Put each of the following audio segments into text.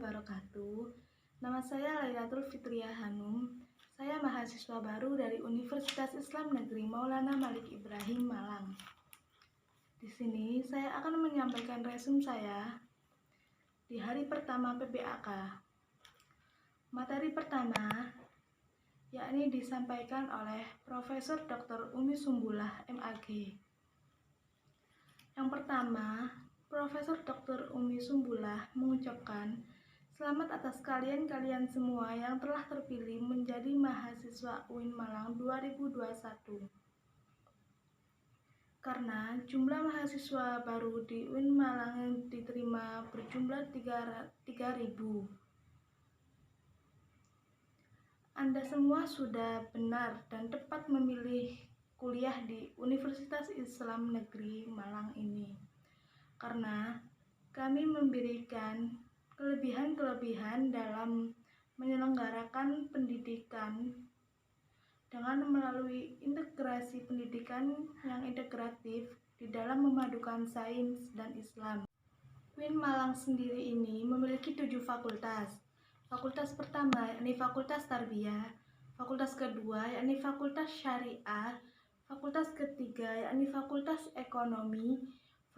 wabarakatuh. Nama saya Lailatul Fitriah Hanum. Saya mahasiswa baru dari Universitas Islam Negeri Maulana Malik Ibrahim Malang. Di sini saya akan menyampaikan resume saya di hari pertama PBAK. Materi pertama yakni disampaikan oleh Profesor Dr. Umi Sumbulah MAG. Yang pertama, Profesor Dr. Umi Sumbulah mengucapkan selamat atas kalian semua yang telah terpilih menjadi mahasiswa UIN Malang 2021. Karena jumlah mahasiswa baru di UIN Malang yang diterima berjumlah 3.000. Anda semua sudah benar dan tepat memilih kuliah di Universitas Islam Negeri Malang ini. Karena kami memberikan kelebihan dalam menyelenggarakan pendidikan dengan melalui integrasi pendidikan yang integratif di dalam memadukan sains dan Islam. UIN Malang sendiri ini memiliki 7 fakultas. Fakultas pertama yakni Fakultas Tarbiyah, fakultas kedua yakni Fakultas Syariah, fakultas ketiga yakni Fakultas Ekonomi,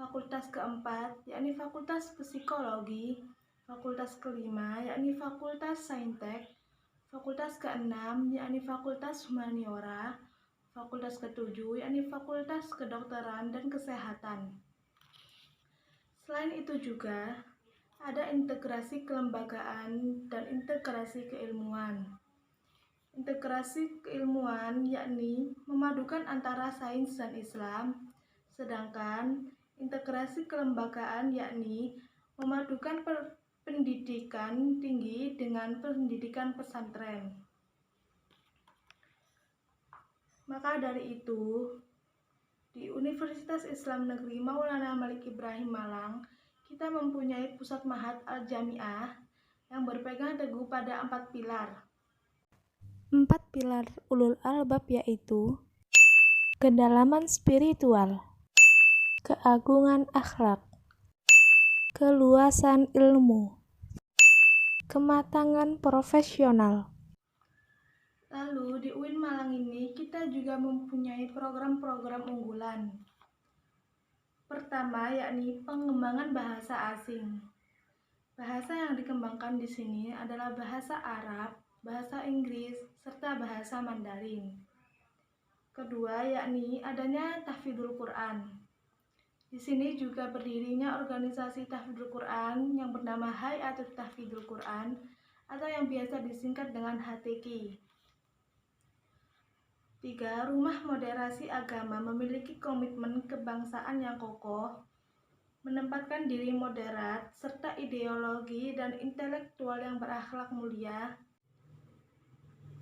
fakultas keempat yakni Fakultas Psikologi, fakultas kelima yakni Fakultas Saintek, fakultas keenam yakni Fakultas Humaniora, fakultas ketujuh yakni Fakultas Kedokteran dan Kesehatan. Selain itu juga ada integrasi kelembagaan dan integrasi keilmuan. Integrasi keilmuan yakni memadukan antara sains dan Islam, sedangkan integrasi kelembagaan yakni memadukan pendidikan tinggi dengan pendidikan pesantren. Maka dari itu, di Universitas Islam Negeri Maulana Malik Ibrahim Malang, kita mempunyai pusat Ma'had Al-Jami'ah yang berpegang teguh pada 4 pilar. 4 pilar ulul albab yaitu kedalaman spiritual, keagungan akhlak, keluasan ilmu, kematangan profesional. Lalu di UIN Malang ini kita juga mempunyai program-program unggulan. Pertama yakni pengembangan bahasa asing. Bahasa yang dikembangkan di sini adalah bahasa Arab, bahasa Inggris, serta bahasa Mandarin. Kedua yakni adanya tahfidzul Quran. Di sini juga berdirinya organisasi tahfidzul Quran yang bernama Hay'atut Tahfidzul Quran atau yang biasa disingkat dengan HTQ. 3. Rumah Moderasi Agama memiliki komitmen kebangsaan yang kokoh, menempatkan diri moderat, serta ideologi dan intelektual yang berakhlak mulia.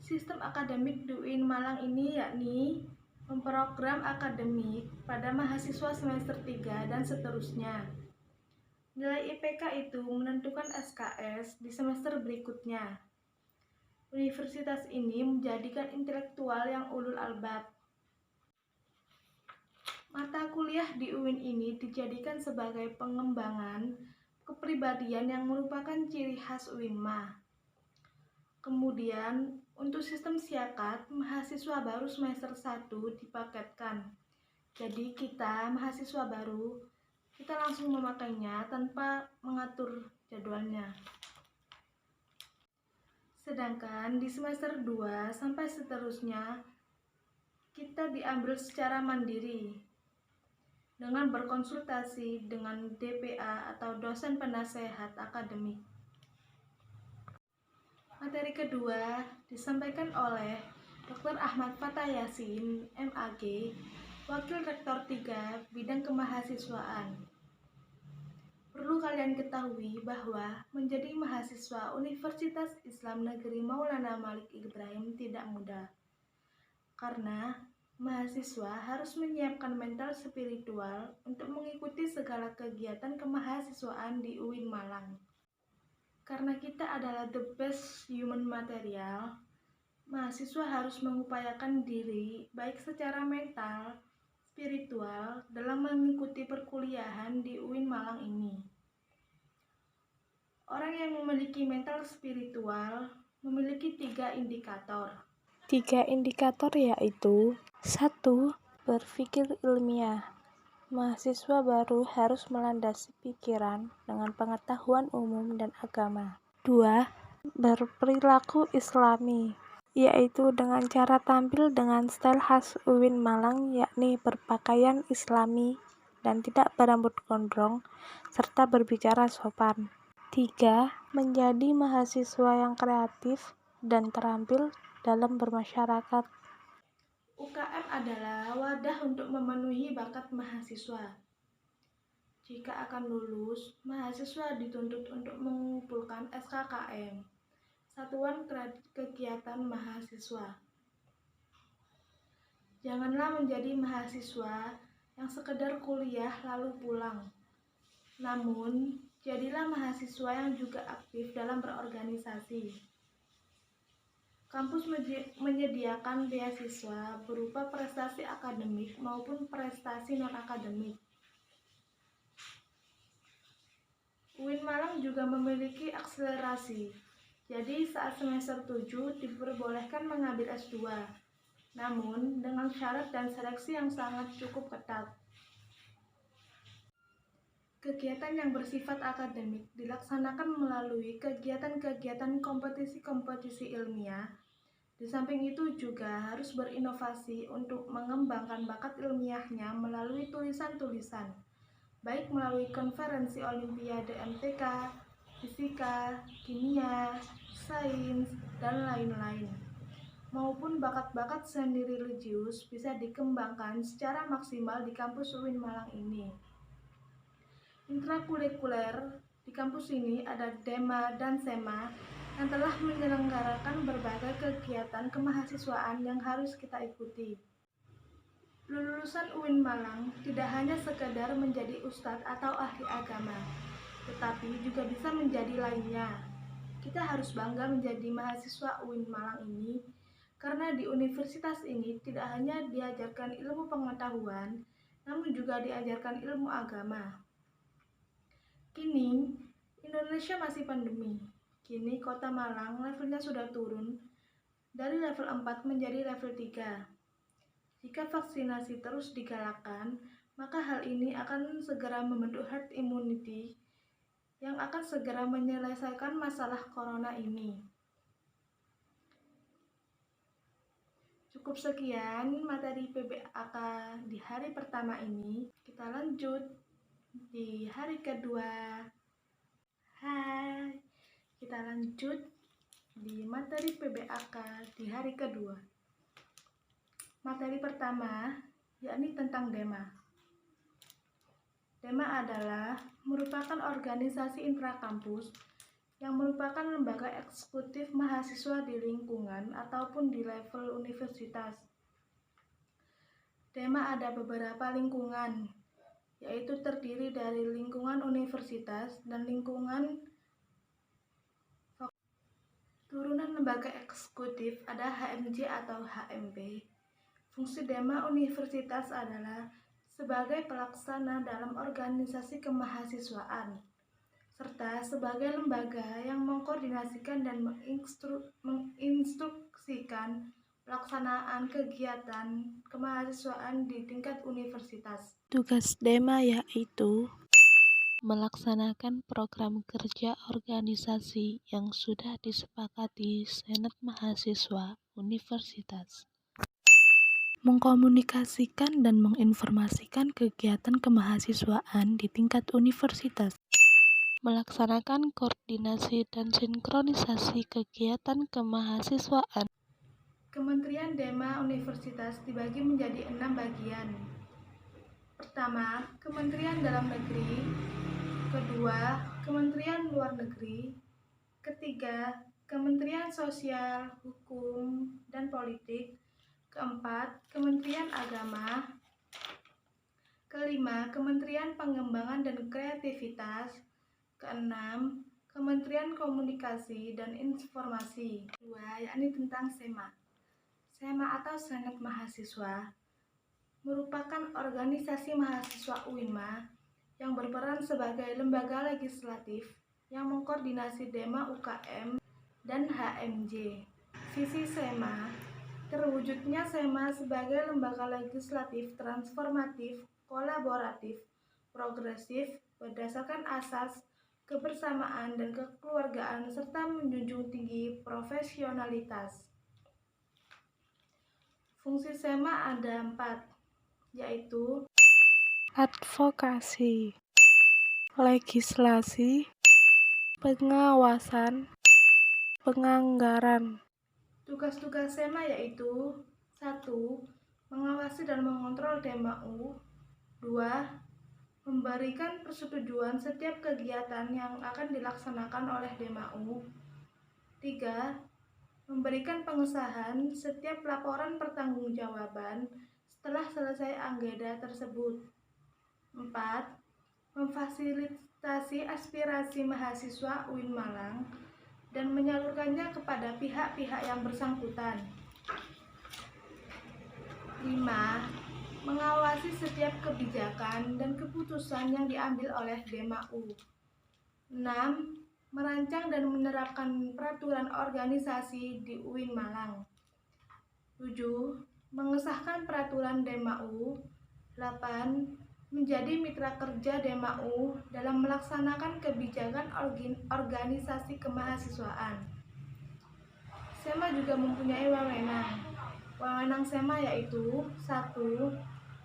Sistem akademik di UIN Malang ini yakni memprogram akademik pada mahasiswa semester 3 dan seterusnya. Nilai IPK itu menentukan SKS di semester berikutnya. Universitas ini menjadikan intelektual yang ulul albab. Mata kuliah di UIN ini dijadikan sebagai pengembangan kepribadian yang merupakan ciri khas UINMA. Kemudian, untuk sistem siakat, mahasiswa baru semester 1 dipaketkan. Jadi kita, mahasiswa baru, kita langsung memakainya tanpa mengatur jadwalnya. Sedangkan di semester 2 sampai seterusnya, kita diambil secara mandiri dengan berkonsultasi dengan DPA atau dosen penasehat akademik. Materi kedua disampaikan oleh Dr. Ahmad Fatah Yasin, MAG, Wakil Rektor 3 Bidang Kemahasiswaan. Perlu kalian ketahui bahwa menjadi mahasiswa Universitas Islam Negeri Maulana Malik Ibrahim tidak mudah. Karena mahasiswa harus menyiapkan mental spiritual untuk mengikuti segala kegiatan kemahasiswaan di UIN Malang. Karena kita adalah the best human material, mahasiswa harus mengupayakan diri baik secara mental, spiritual dalam mengikuti perkuliahan di UIN Malang ini. Orang yang memiliki mental spiritual memiliki 3 indikator. 3 indikator yaitu: 1. Berpikir ilmiah. Mahasiswa baru harus melandasi pikiran dengan pengetahuan umum dan agama. 2. Berperilaku islami, yaitu dengan cara tampil dengan style khas UIN Malang, yakni berpakaian islami dan tidak berambut gondrong, serta berbicara sopan. 3. Menjadi mahasiswa yang kreatif dan terampil dalam bermasyarakat. UKM adalah wadah untuk memenuhi bakat mahasiswa. Jika akan lulus, mahasiswa dituntut untuk mengumpulkan SKKM, Satuan Kegiatan Mahasiswa. Janganlah menjadi mahasiswa yang sekedar kuliah lalu pulang. Namun, jadilah mahasiswa yang juga aktif dalam berorganisasi. Kampus menyediakan beasiswa berupa prestasi akademik maupun prestasi non-akademik. UIN Malang juga memiliki akselerasi. Jadi saat semester 7 diperbolehkan mengambil S2. Namun dengan syarat dan seleksi yang sangat cukup ketat. Kegiatan yang bersifat akademik dilaksanakan melalui kegiatan-kegiatan kompetisi-kompetisi ilmiah. Di samping itu juga harus berinovasi untuk mengembangkan bakat ilmiahnya melalui tulisan-tulisan, baik melalui konferensi Olimpiade MTK, fisika, kimia, sains, dan lain-lain, maupun bakat-bakat seni religius bisa dikembangkan secara maksimal di kampus UIN Malang ini. Intrakurikuler di kampus ini ada DEMA dan SEMA yang telah menyelenggarakan berbagai kegiatan kemahasiswaan yang harus kita ikuti. Lulusan UIN Malang tidak hanya sekedar menjadi ustadz atau ahli agama, tetapi juga bisa menjadi lainnya. Kita harus bangga menjadi mahasiswa UIN Malang ini, karena di universitas ini tidak hanya diajarkan ilmu pengetahuan, namun juga diajarkan ilmu agama. Kini, Indonesia masih pandemi. Kini Kota Malang levelnya sudah turun dari level 4 menjadi level 3. Jika vaksinasi terus digalakkan, maka hal ini akan segera membentuk herd immunity yang akan segera menyelesaikan masalah corona ini. Cukup sekian materi PBAK di hari pertama ini. Kita lanjut di hari kedua. Hai, kita lanjut di materi PBAK di hari kedua. Materi pertama yakni tentang DEMA. DEMA adalah merupakan organisasi intrakampus yang merupakan lembaga eksekutif mahasiswa di lingkungan ataupun di level universitas. DEMA ada beberapa lingkungan, yaitu terdiri dari lingkungan universitas dan lingkungan turunan lembaga eksekutif ada HMJ atau HMB. Fungsi DEMA universitas adalah sebagai pelaksana dalam organisasi kemahasiswaan, serta sebagai lembaga yang mengkoordinasikan dan menginstruksikan pelaksanaan kegiatan kemahasiswaan di tingkat universitas. Tugas DEMA yaitu melaksanakan program kerja organisasi yang sudah disepakati Senat Mahasiswa Universitas, mengkomunikasikan dan menginformasikan kegiatan kemahasiswaan di tingkat universitas, melaksanakan koordinasi dan sinkronisasi kegiatan kemahasiswaan. Kementerian DEMA Universitas dibagi menjadi 6 bagian. Pertama, Kementerian Dalam Negeri. Kedua, Kementerian Luar Negeri. Ketiga, Kementerian Sosial, Hukum, dan Politik. Keempat, Kementerian Agama. Kelima, Kementerian Pengembangan dan Kreativitas. Keenam, Kementerian Komunikasi dan Informasi. Kedua, yakni tentang SEMA. SEMA atau Senat Mahasiswa merupakan organisasi mahasiswa UINMA yang berperan sebagai lembaga legislatif yang mengkoordinasi Dema UKM dan HMJ. Visi SEMA, terwujudnya SEMA sebagai lembaga legislatif transformatif, kolaboratif, progresif, berdasarkan asas kebersamaan dan kekeluargaan serta menjunjung tinggi profesionalitas. Fungsi SEMA ada 4, yaitu advokasi, legislasi, pengawasan, penganggaran. Tugas-tugas SEMA yaitu 1. Mengawasi dan mengontrol DMAU. 2. Memberikan persetujuan setiap kegiatan yang akan dilaksanakan oleh DMAU. 3. Memberikan pengesahan setiap laporan pertanggungjawaban setelah selesai anggota tersebut. 4. Memfasilitasi aspirasi mahasiswa UIN Malang dan menyalurkannya kepada pihak-pihak yang bersangkutan. 5. Mengawasi setiap kebijakan dan keputusan yang diambil oleh DMAU. 6. Merancang dan menerapkan peraturan organisasi di UIN Malang. 7. Mengesahkan peraturan DMAU. 8. Menjadi mitra kerja DMAU dalam melaksanakan kebijakan organisasi kemahasiswaan. SEMA juga mempunyai wewenang. Wewenang SEMA yaitu 1.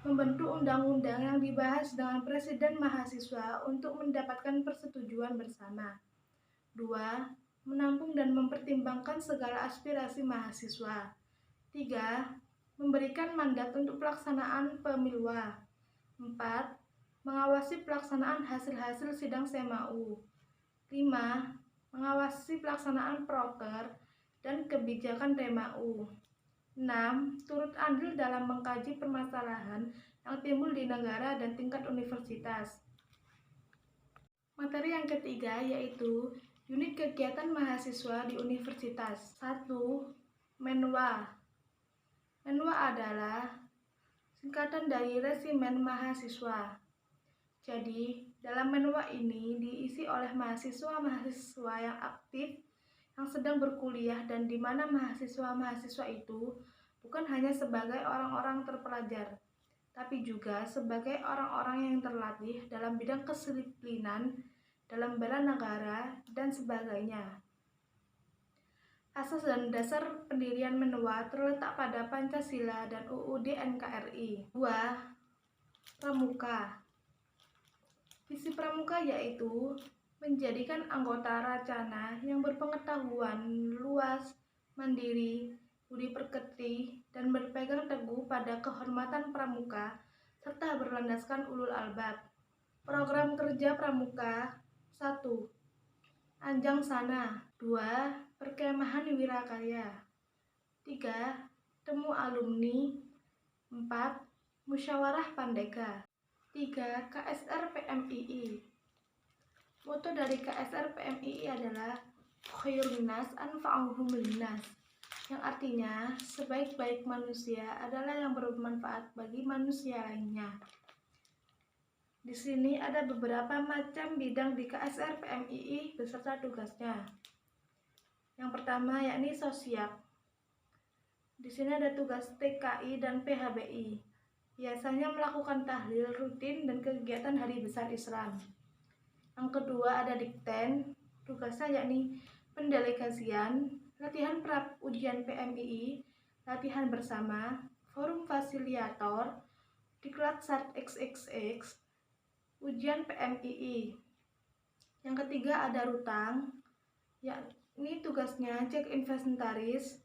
Membentuk undang-undang yang dibahas dengan Presiden mahasiswa untuk mendapatkan persetujuan bersama. 2. Menampung dan mempertimbangkan segala aspirasi mahasiswa. 3. Memberikan mandat untuk pelaksanaan pemiluan. 4. Mengawasi pelaksanaan hasil-hasil sidang SEMAU. 5. Mengawasi pelaksanaan proker dan kebijakan DMAU. 6. Turut andil dalam mengkaji permasalahan yang timbul di negara dan tingkat universitas. Materi yang ketiga yaitu unit kegiatan mahasiswa di universitas. 1. Menwa. Menwa adalah singkatan dari Resimen Mahasiswa. Jadi, dalam menwa ini diisi oleh mahasiswa-mahasiswa yang aktif, yang sedang berkuliah, dan di mana mahasiswa-mahasiswa itu bukan hanya sebagai orang-orang terpelajar, tapi juga sebagai orang-orang yang terlatih dalam bidang kedisiplinan, dalam bela negara, dan sebagainya. Asas dan dasar pendirian Menwa terletak pada Pancasila dan UUD NKRI. 2. Pramuka. Visi Pramuka yaitu menjadikan anggota Racana yang berpengetahuan luas, mandiri, budi pekerti, dan berpegang teguh pada kehormatan Pramuka serta berlandaskan ulul albab. Program kerja Pramuka. 1. Anjang Sana. 2. Perkemahan Wirakarya. 3. Temu alumni. 4. Musyawarah Pandega. 3. KSR PMII. Moto dari KSR PMII adalah Khairun Nas Anfa'uhum Linnas, yang artinya sebaik-baik manusia adalah yang bermanfaat bagi manusia lainnya. Di sini ada beberapa macam bidang di KSR PMII beserta tugasnya. Yang pertama yakni sosial. Di sini ada tugas TKI dan PHBI. Biasanya melakukan tahlil rutin dan kegiatan hari besar Islam. Yang kedua ada dikten. Tugasnya yakni pendelegasian, latihan pra ujian PMII, latihan bersama, forum fasiliator, diklat SAT XXX, ujian PMII. Yang ketiga ada rutang, yakni tugasnya cek inventaris,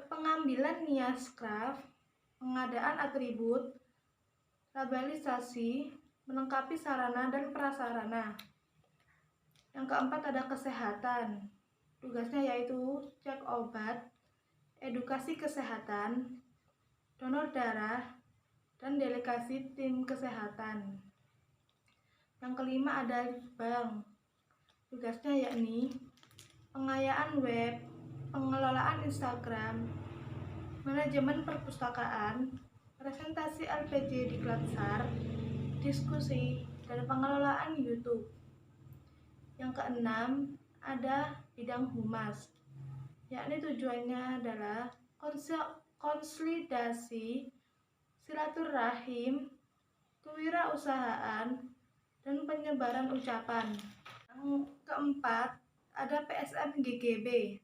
pengambilan nias craft, pengadaan atribut, labelisasi, melengkapi sarana dan prasarana. Yang keempat ada kesehatan. Tugasnya yaitu cek obat, edukasi kesehatan, donor darah, dan delegasi tim kesehatan. Yang kelima ada bank. Tugasnya yakni pengayaan web, pengelolaan Instagram, manajemen perpustakaan, presentasi LPG di Klatsar, diskusi, dan pengelolaan YouTube. Yang keenam, ada bidang humas, yakni tujuannya adalah konsolidasi, silaturahim, kewirausahaan, dan penyebaran ucapan. Yang keempat, ada PSMGGB.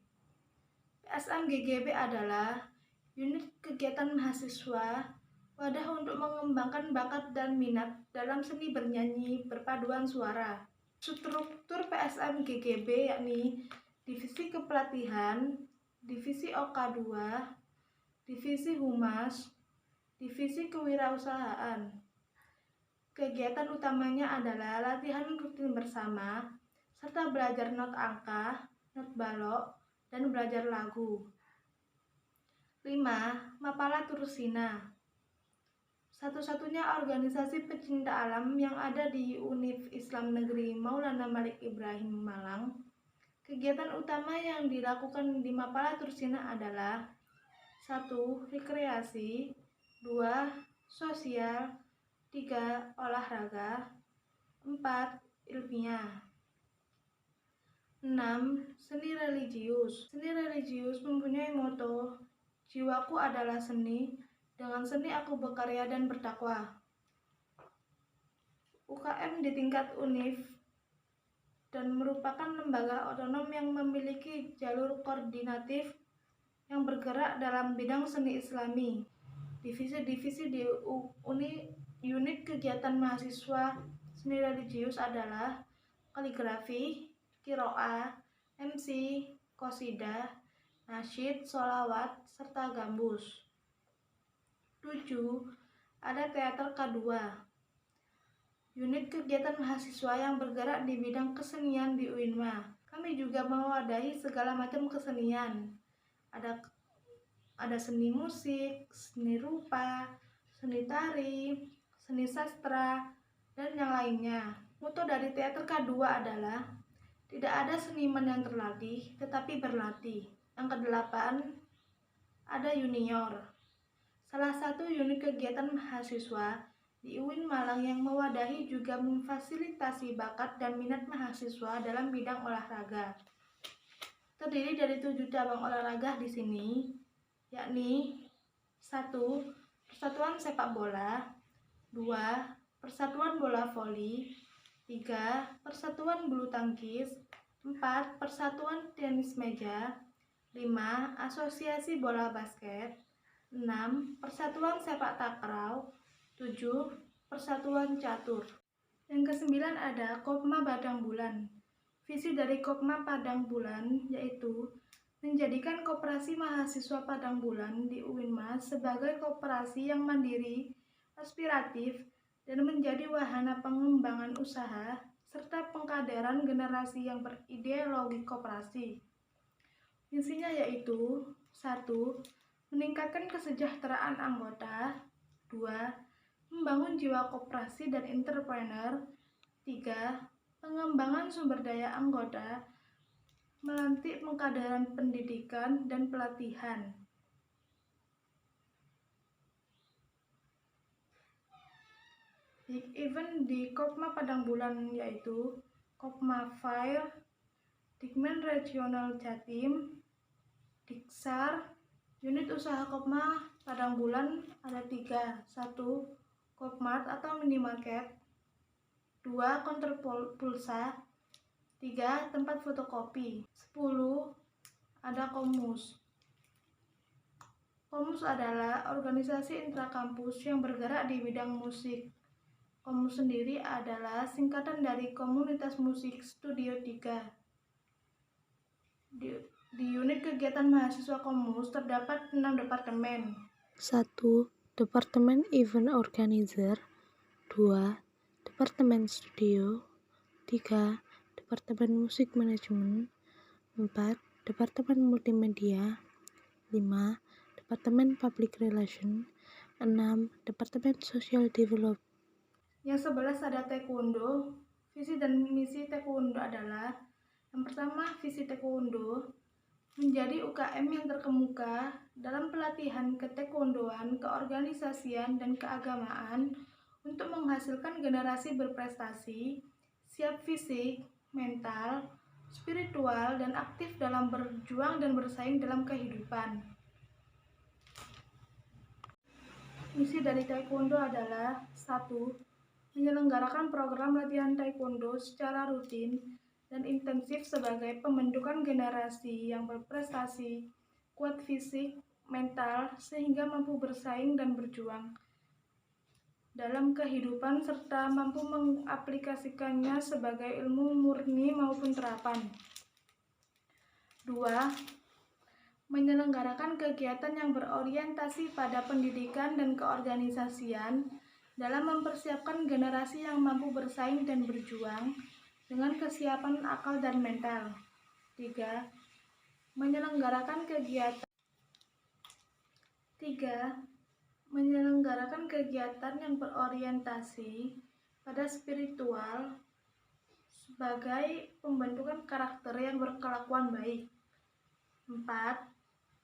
PSMGGB adalah unit kegiatan mahasiswa, wadah untuk mengembangkan bakat dan minat dalam seni bernyanyi berpaduan suara. Struktur PSMGGB yakni Divisi Kepelatihan, Divisi OK2, Divisi Humas, Divisi Kewirausahaan. Kegiatan utamanya adalah latihan rutin bersama, serta belajar not angka, not balok, dan belajar lagu. 5. Mapala Tursina, satu-satunya organisasi pecinta alam yang ada di Univ Islam Negeri Maulana Malik Ibrahim Malang. Kegiatan utama yang dilakukan di Mapala Tursina adalah 1. Rekreasi, 2. Sosial, 3. Olahraga, 4. Ilmiah. 6. Seni religius. Seni religius mempunyai moto, jiwaku adalah seni, dengan seni aku berkarya dan berdakwah. UKM di tingkat univ dan merupakan lembaga otonom yang memiliki jalur koordinatif yang bergerak dalam bidang seni islami. Divisi-divisi di unit kegiatan mahasiswa seni religius adalah kaligrafi, kiroah, MC, qosidah, nasyid, sholawat, serta gambus. 7. Ada teater K2. Unit kegiatan mahasiswa yang bergerak di bidang kesenian di UINMA. Kami juga mewadahi segala macam kesenian. Ada seni musik, seni rupa, seni tari, seni sastra, dan yang lainnya. Moto dari teater K2 adalah tidak ada seniman yang terlatih, tetapi berlatih. Yang ke-8, ada junior. Salah satu unit kegiatan mahasiswa di UIN Malang yang mewadahi juga memfasilitasi bakat dan minat mahasiswa dalam bidang olahraga. Terdiri dari 7 cabang olahraga di sini, yakni 1. Persatuan sepak bola, 2. Persatuan bola voli, 3. Persatuan bulu tangkis, 4. Persatuan tenis meja, 5. Asosiasi bola basket, 6. Persatuan sepak takraw, 7. Persatuan catur. Yang ke-9 ada Kopma Padang Bulan. Visi dari Kopma Padang Bulan yaitu menjadikan Koperasi Mahasiswa Padang Bulan di UINMA sebagai koperasi yang mandiri, aspiratif, dan menjadi wahana pengembangan usaha serta pengkaderan generasi yang berideologi koperasi. Misinya yaitu 1. Meningkatkan kesejahteraan anggota, 2. Membangun jiwa koperasi dan entrepreneur, 3. Pengembangan sumber daya anggota, melantik pengkaderan pendidikan dan pelatihan. Big event di Kopma Padang Bulan yaitu Kopma Fair, Dikmen Regional Jatim, Diksar. Unit usaha Kopma Padang Bulan ada 3. 1. Kopmart atau minimarket, 2. Konter pulsa, 3. Tempat fotokopi. 10. Ada Komus. Komus adalah organisasi intrakampus yang bergerak di bidang musik. Komus sendiri adalah singkatan dari Komunitas Musik Studio 3. Di unit kegiatan mahasiswa Komus terdapat 6 departemen. 1. Departemen Event Organizer, 2. Departemen Studio, 3. Departemen Musik Manajemen, 4. Departemen Multimedia, 5. Departemen Public Relation, 6. Departemen Social Development. Yang 11 ada Taekwondo. Visi dan misi Taekwondo adalah: yang pertama, visi Taekwondo menjadi UKM yang terkemuka dalam pelatihan ketaekwondoan, keorganisasian, dan keagamaan untuk menghasilkan generasi berprestasi, siap fisik, mental, spiritual, dan aktif dalam berjuang dan bersaing dalam kehidupan. Misi dari Taekwondo adalah 1. Menyelenggarakan program latihan Taekwondo secara rutin dan intensif sebagai pembentukan generasi yang berprestasi, kuat fisik, mental, sehingga mampu bersaing dan berjuang dalam kehidupan serta mampu mengaplikasikannya sebagai ilmu murni maupun terapan. 2. Menyelenggarakan kegiatan yang berorientasi pada pendidikan dan keorganisasian dalam mempersiapkan generasi yang mampu bersaing dan berjuang dengan kesiapan akal dan mental. 3. Menyelenggarakan kegiatan yang berorientasi pada spiritual sebagai pembentukan karakter yang berkelakuan baik. 4.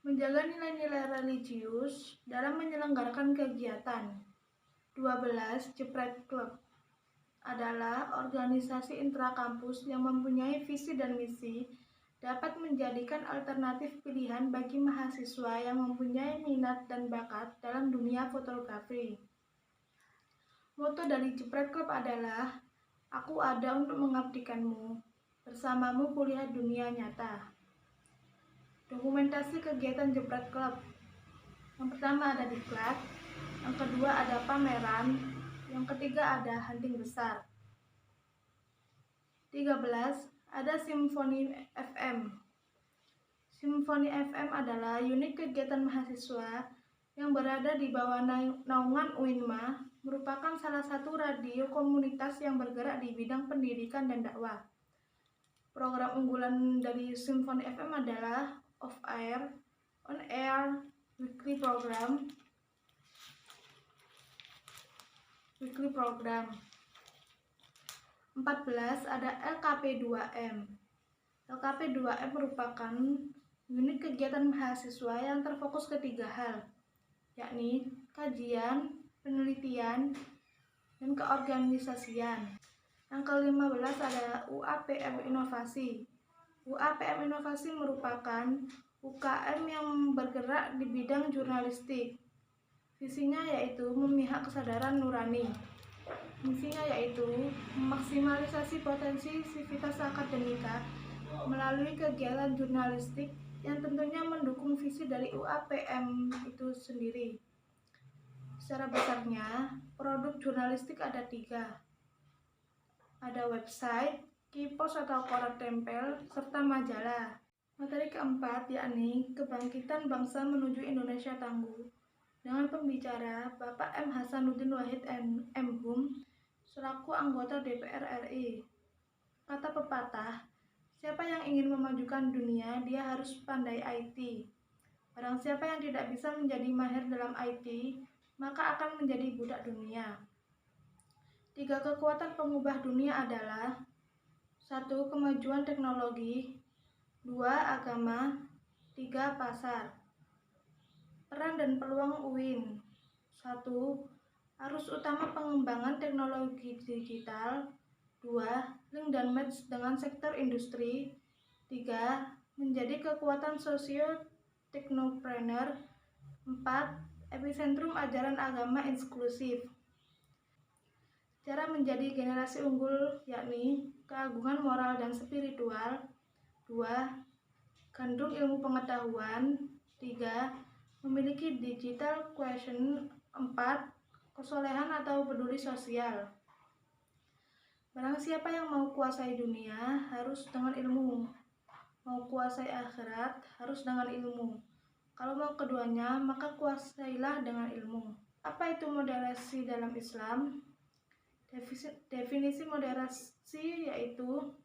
Menjaga nilai-nilai religius dalam menyelenggarakan kegiatan. 12. Jepret Club adalah organisasi intrakampus yang mempunyai visi dan misi dapat menjadikan alternatif pilihan bagi mahasiswa yang mempunyai minat dan bakat dalam dunia fotografi. Moto dari Jepret Club adalah, "Aku ada untuk mengabdikanmu, bersamamu kuliah dunia nyata." Dokumentasi kegiatan Jepret Club. Yang pertama ada diklat, yang kedua ada pameran, yang ketiga ada hunting besar. 13. Ada Simfoni FM. Simfoni FM adalah unit kegiatan mahasiswa yang berada di bawah naungan UINMA, merupakan salah satu radio komunitas yang bergerak di bidang pendidikan dan dakwah. Program unggulan dari Simfoni FM adalah off-air, on-air, weekly program. 14. Ada LKP2M. LKP2M merupakan unit kegiatan mahasiswa yang terfokus ke 3 hal, yakni kajian, penelitian, dan keorganisasian. Yang ke-15 ada UAPM Inovasi. UAPM Inovasi merupakan UKM yang bergerak di bidang jurnalistik. Visinya yaitu memihak kesadaran nurani. Misinya yaitu memaksimalisasi potensi sivitas akademika melalui kegiatan jurnalistik yang tentunya mendukung visi dari UAPM itu sendiri. Secara besarnya, produk jurnalistik ada 3. Ada website, kios atau koran tempel, serta majalah. Materi keempat yakni Kebangkitan Bangsa Menuju Indonesia Tangguh dengan pembicara Bapak M. Hasanuddin Wahid M.Hum selaku anggota DPR RI. Kata pepatah, siapa yang ingin memajukan dunia, dia harus pandai IT. Barang siapa yang tidak bisa menjadi mahir dalam IT, maka akan menjadi budak dunia. 3 kekuatan pengubah dunia adalah 1. Kemajuan teknologi, 2. Agama, 3. Pasar. Peran dan peluang UIN. 1. Arus utama pengembangan teknologi digital. 2. Link dan match dengan sektor industri. 3. Menjadi kekuatan sosio-teknopreneur. 4. Epicentrum ajaran agama inklusif. Cara menjadi generasi unggul yakni keagungan moral dan spiritual. 2. Gandrung ilmu pengetahuan. 3. Memiliki digital quotient. 4. Kesolehan atau peduli sosial. Barang siapa yang mau kuasai dunia harus dengan ilmu. Mau kuasai akhirat harus dengan ilmu. Kalau mau keduanya maka kuasailah dengan ilmu. Apa itu moderasi dalam Islam? Definisi moderasi yaitu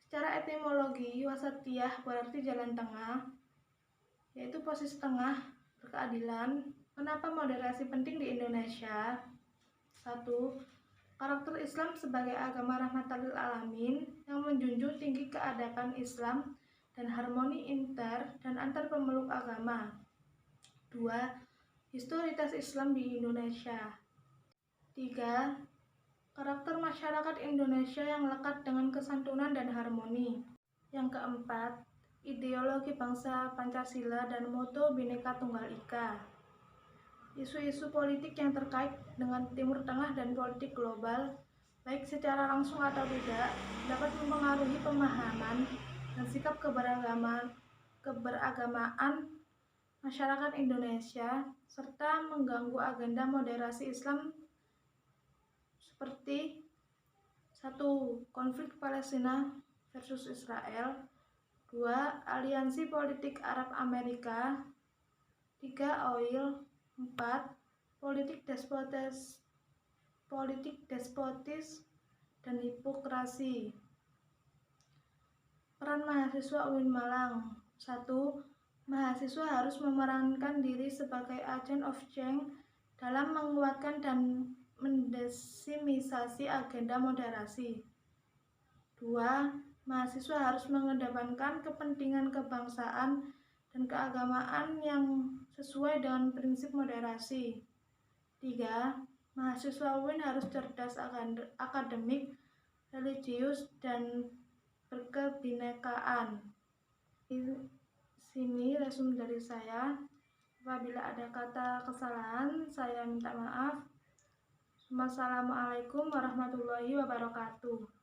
secara etimologi wasatiyah berarti jalan tengah, yaitu posisi tengah berkeadilan. Kenapa moderasi penting di Indonesia? 1. Karakter Islam sebagai agama rahmatan lil alamin yang menjunjung tinggi keadaban Islam dan harmoni inter dan antar pemeluk agama. 2. Historitas Islam di Indonesia. 3. Karakter masyarakat Indonesia yang lekat dengan kesantunan dan harmoni. Yang keempat, ideologi bangsa Pancasila dan moto Bhinneka Tunggal Ika. Isu-isu politik yang terkait dengan Timur Tengah dan politik global, baik secara langsung atau tidak, dapat mempengaruhi pemahaman dan sikap keberagamaan masyarakat Indonesia, serta mengganggu agenda moderasi Islam seperti 1. Konflik Palestina versus Israel. 2. Aliansi politik Arab Amerika. 3. Oil. 4. Politik despotis dan hipokrasi. Peran mahasiswa UIN Malang. 1. Mahasiswa harus memerankan diri sebagai agent of change dalam menguatkan dan mendesimisasi agenda moderasi. 2. Mahasiswa harus mengedepankan kepentingan kebangsaan dan keagamaan yang sesuai dengan prinsip moderasi. 3. Mahasiswa UIN harus cerdas akademik, religius, dan berkebinekaan. Di sini resume dari saya. Apabila ada kata kesalahan, saya minta maaf. Wassalamualaikum warahmatullahi wabarakatuh.